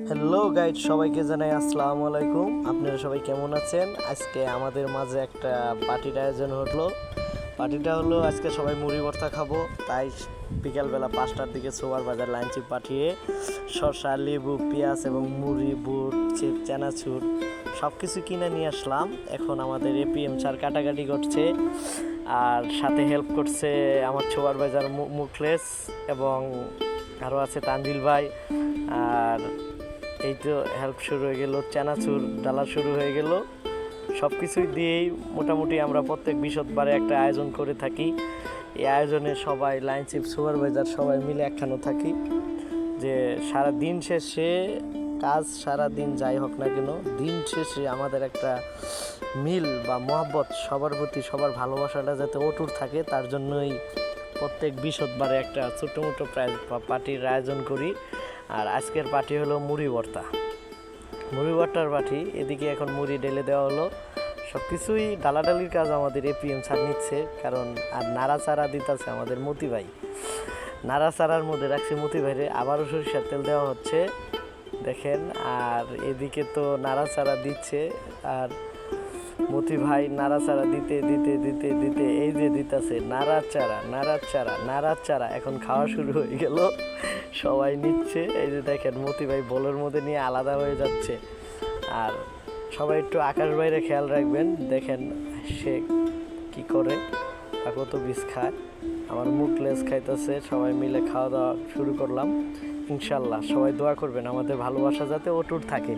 Hello guide, সবাইকে জানাই আসসালামু আলাইকুম। আপনারা সবাই কেমন আছেন? আজকে আমাদের মাঝে একটা পার্টির আয়োজন হলো। পার্টিটা হলো আজকে সবাই মুড়ি ভর্তা খাবো, তাই বিকালবেলা 5টার দিকে সোবার বাজার লাইন চিপ পাঠিয়ে শসা, লেবু, পেঁয়াজ এবং মুড়ি, বুট, চিপ, চানাচুর সব কিছু কিনে নিয়ে আসলাম। এখন আমাদের এপিএম স্যার কাটাকাটি করছে, আর সাথে হেল্প করছে আমার ছোবার বাজার মুখলেস, এবং আরও আছে তানজিল ভাই। আর এই তো হেল্প শুরু হয়ে গেল, চানাচুর ডালা শুরু হয়ে গেল। সব কিছুই দিয়েই মোটামুটি আমরা প্রত্যেক বৃহস্পতিবারে একটা আয়োজন করে থাকি। এই আয়োজনে সবাই লাইন চিফ সুপারভাইজার সবাই মিলে একখানে থাকি, যে সারা দিন শেষে কাজ সারা দিন যাই হোক না কেন, দিন শেষে আমাদের একটা মিল বা মহব্বত সবার প্রতি, সবার ভালোবাসাটা যাতে অটুট থাকে, তার জন্যই প্রত্যেক বৃহস্পতিবারে একটা ছোটো মোটো পার্টির আয়োজন করি। আর আজকের পার্টি হলো মুড়ি ভর্তা, মুড়ি ভর্তার পার্টি। এদিকে এখন মুড়ি ঢেলে দেওয়া হলো, সব কিছুই ডালাডালির কাজ আমাদের এপিএম স্যার নিচ্ছে, কারণ আর নাড়াচাড়া দিতেছে আমাদের মতি ভাই। নাড়াচাড়ার মধ্যে রাখছি মতি ভাইরে, আবারও সরিষার তেল দেওয়া হচ্ছে দেখেন। আর এদিকে তো নাড়াচাড়া দিচ্ছে, আর মতি ভাই নাড়াচাড়া দিতে দিতে দিতে দিতে এই যে দিতেছে নাড়াচাড়া নাড়াচাড়া নাড়াচাড়া। এখন খাওয়া শুরু হয়ে গেল, সবাই নিচ্ছে। এই যে দেখেন মতি ভাই বলের মধ্যে নিয়ে আলাদা হয়ে যাচ্ছে। আর সবাই একটু আকাশ বাইরে খেয়াল রাখবেন, দেখেন সে কি করে বা কত বিষ খায়। আমার মুখ লেস খাইতেছে, সবাই মিলে খাওয়া দাওয়া শুরু করলাম। ইনশাল্লাহ সবাই দোয়া করবেন আমাদের ভালোবাসা যাতে অটুট থাকে।